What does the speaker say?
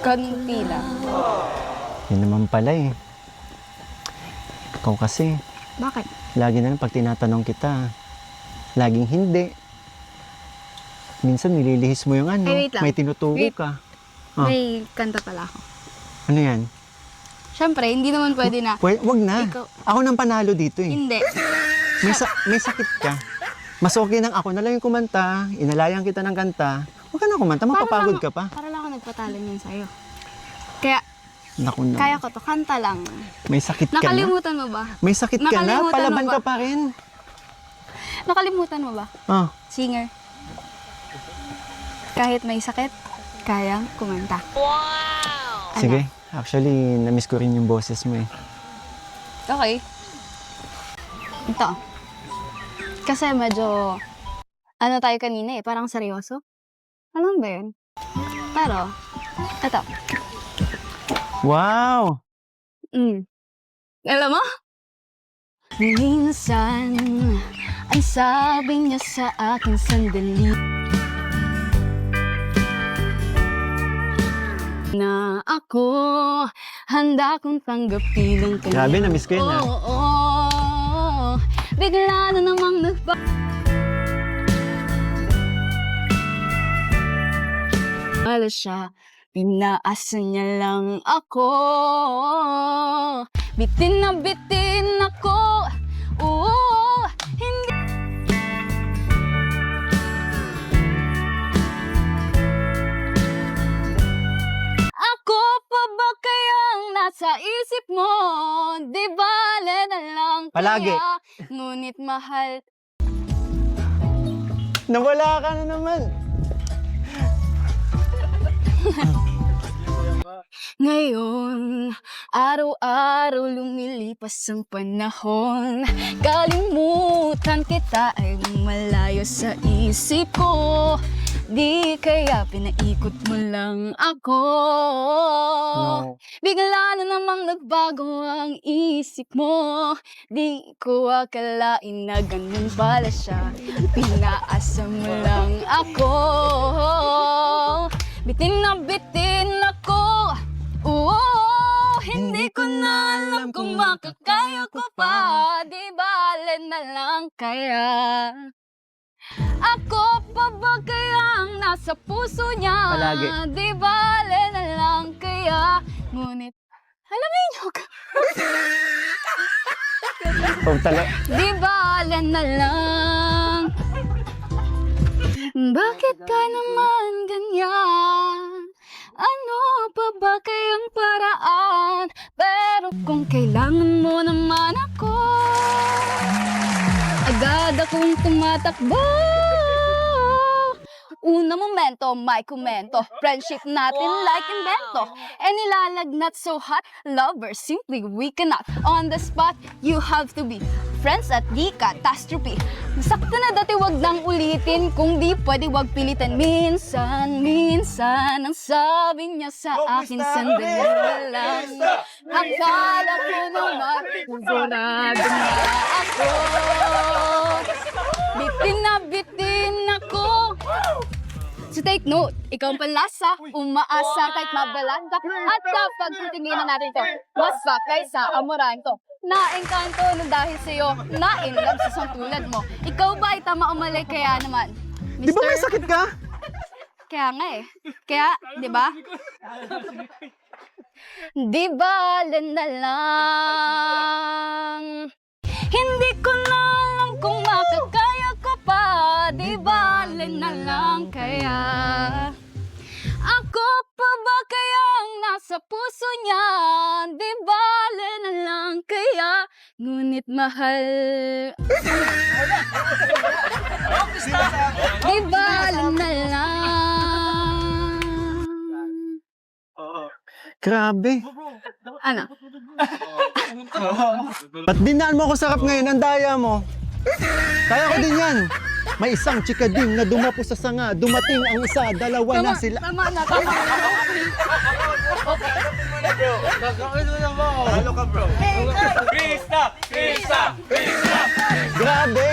Kanti lang. Yun naman pala eh. Ikaw kasi, Bakit? lagi na lang pag tinatanong kita, laging hindi. Minsan nililihis mo yung ano, Ay, wait lang. may tinuturo Wait. ka. Ah. May kanta pala ako. Ano yan? Siyempre, hindi naman pwede na. Wag na. Ikaw- Ako nang panalo dito eh. Hindi. May sakit ka. Mas okay nang ako na lang yung kumanta, inalayan kita ng kanta. Huwag ka na kumanta, mapapagod ka pa. Para lang ako nagpatalo niyan sa'yo. Kaya, Naku na. kaya ko to. Kanta lang. May sakit ka na. Nakalimutan mo ba? May sakit ka na, Nakalimutan palaban mo ba? ka pa rin. Nakalimutan mo ba? Ah, Singer. Kahit may sakit, kayang kumanta. Ano? sige. Actually, na-miss ko rin yung boses mo eh. Okay. Ito. Kasi medyo, ano tayo kanina eh, parang seryoso. Alam ba yun? Pero, ito. Wow! Alam mo? Minsan, ang sabi niya sa akin sandali na ako handa kong tanggapin ang kanya. Grabe, na-miss ko yun ah. Oo, bigla na namang Wala siya, pinaasa niya lang ako. Bitin na bitin ako. Oo, hindi. Ako pa ba kayang nasa isip mo? Di bale na lang Palagi. kaya, ngunit mahal. Nawala ka na naman. Ngayon, araw-araw lumilipas ang panahon. Kalimutan kita ay malayo sa isip ko. Di kaya pinaikot mo lang ako. No. Bigla na namang nagbago ang isip mo. Di ko akalain na ganun pala siya. Pinaasa mo lang ako. Bitin na bitin ako. Oo, hindi ko na alam kung makakaya ko pa. Di bale na lang kaya. Ako pa ba kayang nasa puso niya? Palagi. Di bale na lang kaya. Ngunit, alamin niyo ka. Di bale na lang. Bakit ka naman ganyan? Ano pa ba kayang paraan? Pero kung kailangan mo naman ako, agad akong tumatakbo. Una momento, may komento. Friendship natin like invento. And nilalagnat so hot, lovers, simply we cannot. On the spot, you have to be friends at di catastrophe. Sakto na dati wag nang ulitin. Kung di pwede wag pilitan. Minsan, minsan, ang sabi niya sa akin, sandali lang. Akala ko naman, sigurado na ako. Bitin ako. So take note, ikaw ang panlasa, umaasa kahit mabalanda. At kapag titingnan natin ito, mas bakay sa amurahan ko. Na-engkanto na dahil sa'yo, na-inlove sa isang tulad mo. Ikaw ba ay tama o mali? Kaya naman, Di ba may sakit ka? Kaya nga eh. Kaya, di ba? Di bale na lang. Hindi ko na alam kung makakaya ko pa. Di bale na lang kaya. Ako pa ba kayang nasa puso niya? Di bale na lang kaya. Ngunit mahal. Di bale na lang. Grabe. Ano? Ba't dinaan mo ako sarap ngayon? Ang daya mo. Kaya ko din yan. May isang chikading na dumapo sa sanga. Dumating ang isa, dalawa na sila. Tama na, tama na. Halo ka, bro. Krista! Krista! Krista! Grabe.